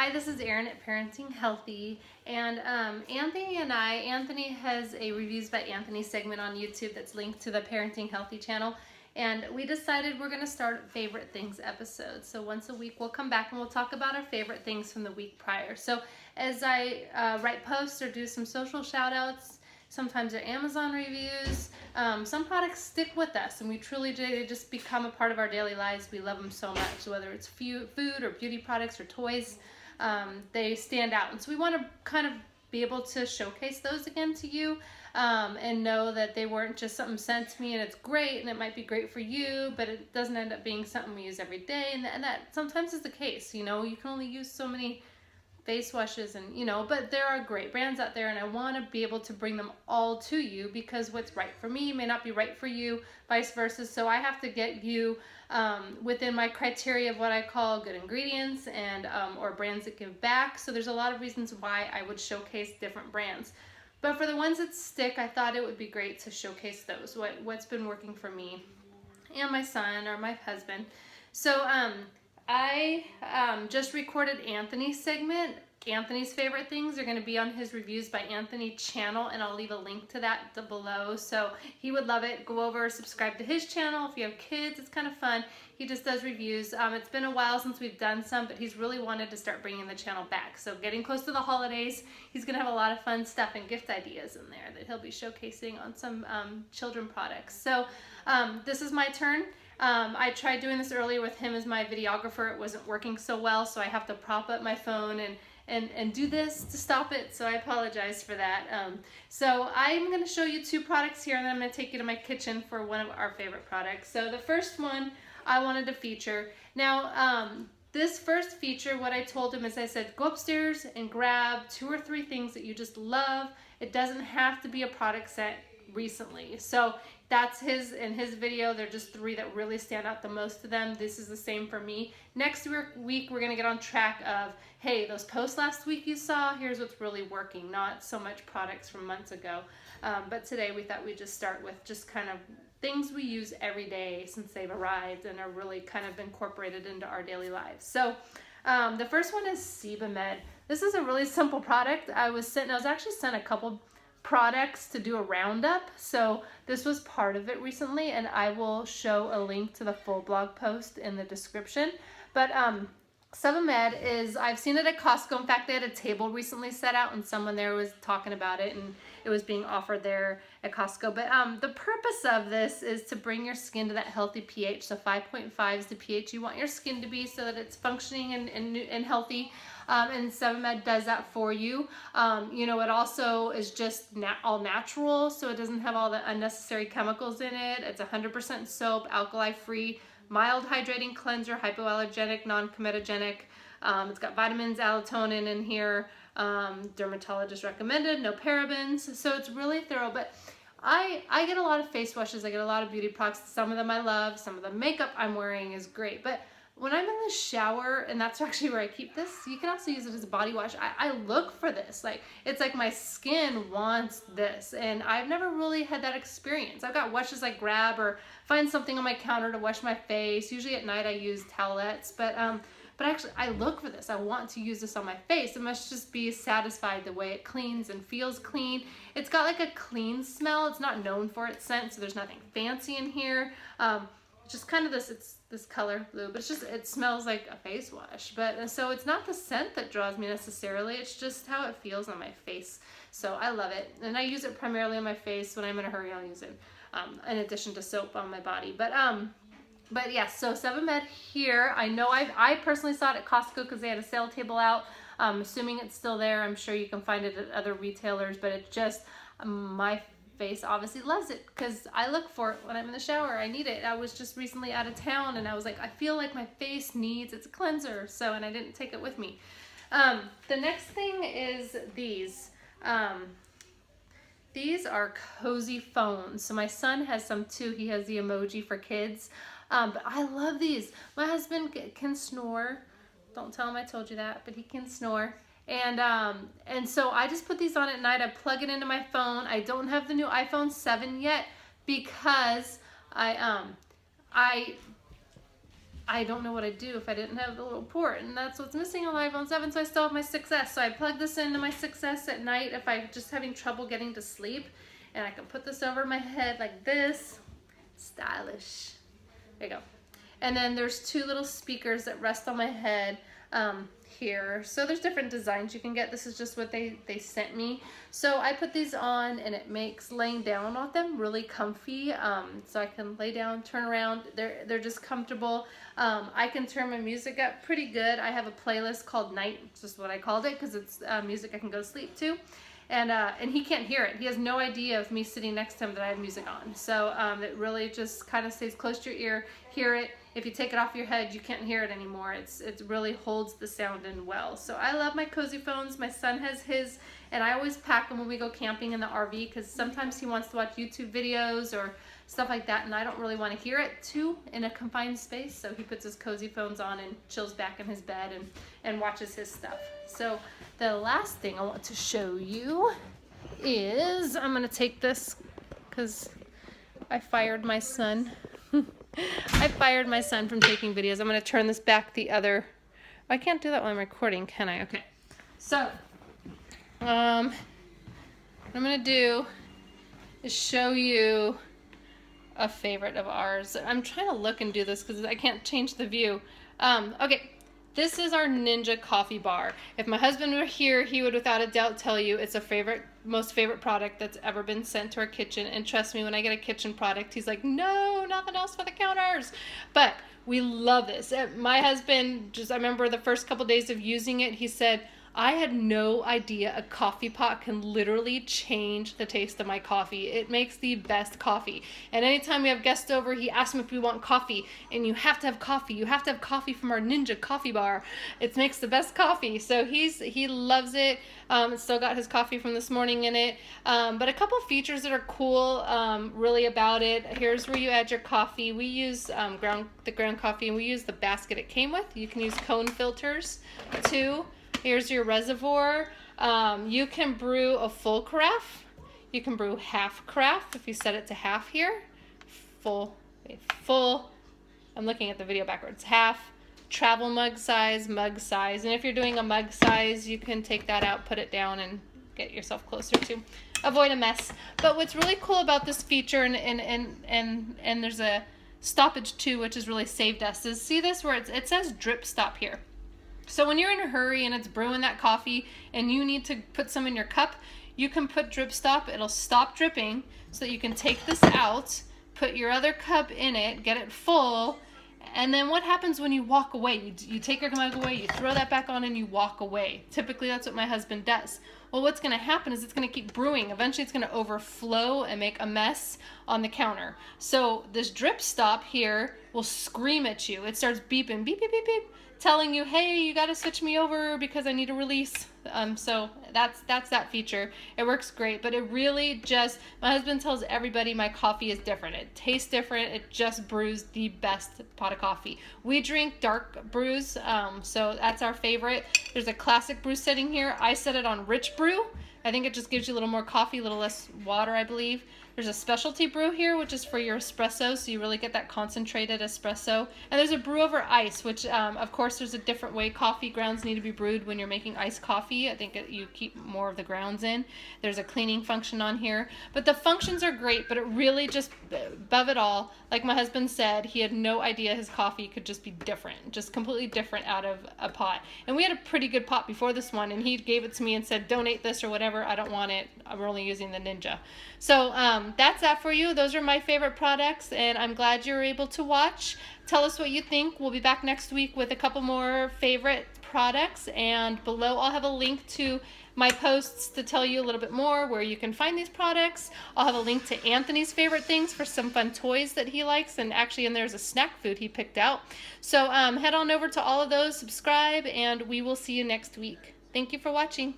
Hi, this is Erin at Parenting Healthy, and Anthony has a Reviews by Anthony segment on YouTube that's linked to the Parenting Healthy channel, and we decided we're going to start Favorite Things episodes. So once a week we'll come back and we'll talk about our favorite things from the week prior. So as I write posts or do some social shout outs, sometimes they're Amazon reviews. Some products stick with us and we truly do, they just become a part of our daily lives. We love them so much, whether it's food or beauty products or toys. They stand out, and so we want to kind of be able to showcase those again to you, and know that they weren't just something sent to me and it's great and it might be great for you, but it doesn't end up being something we use every day, and that sometimes is the case. You know, you can only use so many face washes, and but there are great brands out there, and I want to be able to bring them all to you because what's right for me may not be right for you, vice versa. So I have to get you within my criteria of what I call good ingredients and or brands that give back. So there's a lot of reasons why I would showcase different brands, but for the ones that stick, I thought it would be great to showcase those, what's been working for me and my son or my husband. So I just recorded Anthony's segment. Anthony's favorite things are going to be on his Reviews by Anthony channel, and I'll leave a link to that below. So he would love it. Go over, subscribe to his channel. If you have kids, it's kind of fun. He just does reviews. It's been a while since we've done some, but he's really wanted to start bringing the channel back. So getting close to the holidays, he's going to have a lot of fun stuff and gift ideas in there that he'll be showcasing on some children products. So this is my turn. I tried doing this earlier with him as my videographer. It wasn't working so well, so I have to prop up my phone and do this to stop it, so I apologize for that. So I'm going to show you two products here, and then I'm going to take you to my kitchen for one of our favorite products. So the first one I wanted to feature. Now, this first feature, what I told him is I said, go upstairs and grab 2 or 3 things that you just love. It doesn't have to be a product set recently. So that's in his video, they're just 3 that really stand out the most to them. This is the same for me. Next week, we're gonna get on track of, hey, those posts last week you saw, here's what's really working, not so much products from months ago. But today we thought we'd just start with just kind of things we use every day since they've arrived and are really kind of incorporated into our daily lives. So the first one is Sebamed. This is a really simple product. I was actually sent a couple products to do a roundup, so this was part of it recently, and I will show a link to the full blog post in the description. But Sebamed is, I've seen it at Costco. In fact, they had a table recently set out and someone there was talking about it, and it was being offered there at Costco. But the purpose of this is to bring your skin to that healthy pH. So 5.5 is the pH you want your skin to be so that it's functioning and healthy. And Sebamed does that for you. It also is just all natural, so it doesn't have all the unnecessary chemicals in it. It's 100% soap, alkali-free, mild hydrating cleanser, hypoallergenic, non-comedogenic. It's got vitamins, allotonin in here, dermatologist recommended, no parabens. So it's really thorough. But I get a lot of face washes. I get a lot of beauty products. Some of them I love. Some of the makeup I'm wearing is great. But when I'm in the shower, and that's actually where I keep this, you can also use it as a body wash. I look for this. It's like my skin wants this, and I've never really had that experience. I've got washes I grab or find something on my counter to wash my face. Usually at night I use towelettes, but actually I look for this. I want to use this on my face. It must just be satisfied the way it cleans and feels clean. It's got like a clean smell. It's not known for its scent, so there's nothing fancy in here. Just kind of this color blue, but it smells like a face wash. But so it's not the scent that draws me necessarily, it's just how it feels on my face. So I love it, and I use it primarily on my face. When I'm in a hurry, I'll use it in addition to soap on my body. But yeah, so Sebamed here, I know I personally saw it at Costco because they had a sale table out. I'm assuming it's still there. I'm sure you can find it at other retailers, but it just my face obviously loves it because I look for it when I'm in the shower. I need it. I was just recently out of town, and I was like, I feel like my face needs its cleanser, and I didn't take it with me. The next thing is these. These are cozy phones. So my son has some too. He has the emoji for kids. But I love these. My husband can snore. Don't tell him I told you that, but he can snore. And so I just put these on at night. I plug it into my phone. I don't have the new iPhone 7 yet because I I don't know what I'd do if I didn't have the little port, and that's what's missing on my iPhone 7, so I still have my 6S. So I plug this into my 6S at night if I'm just having trouble getting to sleep, and I can put this over my head like this. Stylish. There you go. And then there's two little speakers that rest on my head here. So there's different designs you can get. This is just what they sent me. So I put these on, and it makes laying down on them really comfy. So I can lay down, turn around. They're just comfortable. I can turn my music up pretty good. I have a playlist called Night, just what I called it, because it's music I can go to sleep to. And he can't hear it. He has no idea of me sitting next to him that I have music on. So it really just kind of stays close to your ear. Hear it. If you take it off your head, you can't hear it anymore. It really holds the sound in well. So I love my cozy phones. My son has his, and I always pack them when we go camping in the RV, because sometimes he wants to watch YouTube videos or stuff like that, and I don't really want to hear it too in a confined space. So he puts his cozy phones on and chills back in his bed and watches his stuff. So the last thing I want to show you is, I'm going to take this because I fired my son. I fired my son from taking videos. I'm going to turn this back the other. I can't do that while I'm recording, can I? Okay. So, what I'm going to do is show you a favorite of ours. I'm trying to look and do this because I can't change the view. Okay. This is our Ninja coffee bar. If my husband were here, he would without a doubt tell you it's a most favorite product that's ever been sent to our kitchen. And trust me, when I get a kitchen product, he's like, no, nothing else for the counters. But we love this. My husband, I remember the first couple days of using it, he said, I had no idea a coffee pot can literally change the taste of my coffee. It makes the best coffee. And anytime we have guests over, he asks me if we want coffee. And you have to have coffee. You have to have coffee from our Ninja coffee bar. It makes the best coffee. So he loves it. It's still got his coffee from this morning in it. But a couple features that are cool really about it. Here's where you add your coffee. We use the ground coffee, and we use the basket it came with. You can use cone filters too. Here's your reservoir. You can brew a full carafe. You can brew half carafe if you set it to half here. Full. I'm looking at the video backwards. Half. Travel mug size. And if you're doing a mug size, you can take that out, put it down, and get yourself closer to avoid a mess. But what's really cool about this feature, and there's a stoppage too, which has really saved us, is see this where it says drip stop here. So when you're in a hurry and it's brewing that coffee and you need to put some in your cup, you can put drip stop. It'll stop dripping so that you can take this out, put your other cup in it, get it full, and then what happens when you walk away? You take your mug away, you throw that back on, and you walk away. Typically that's what my husband does. Well, what's going to happen is it's going to keep brewing. Eventually it's going to overflow and make a mess on the counter. So this drip stop here will scream at you. It starts beeping, beep, beep, beep, beep, telling you, hey, you got to switch me over because I need a release. So that's that feature. It works great, but it really just, my husband tells everybody my coffee is different. It tastes different. It just brews the best pot of coffee. We drink dark brews, so that's our favorite. There's a classic brew setting here. I set it on rich brew. I think it just gives you a little more coffee, a little less water, I believe. There's a specialty brew here, which is for your espresso, so you really get that concentrated espresso. And there's a brew over ice, which, of course, there's a different way coffee grounds need to be brewed when you're making iced coffee. I think you keep more of the grounds in. There's a cleaning function on here. But the functions are great, but it really just, above it all, like my husband said, he had no idea his coffee could just be different, just completely different out of a pot. And we had a pretty good pot before this one, and he gave it to me and said, donate this or whatever. I don't want it. We're only using the Ninja. So that's that for you. Those are my favorite products, and I'm glad you were able to watch. Tell us what you think. We'll be back next week with a couple more favorite products, and below I'll have a link to my posts to tell you a little bit more where you can find these products. I'll have a link to Anthony's favorite things for some fun toys that he likes, and actually and there's a snack food he picked out. So head on over to all of those, subscribe, and we will see you next week. Thank you for watching.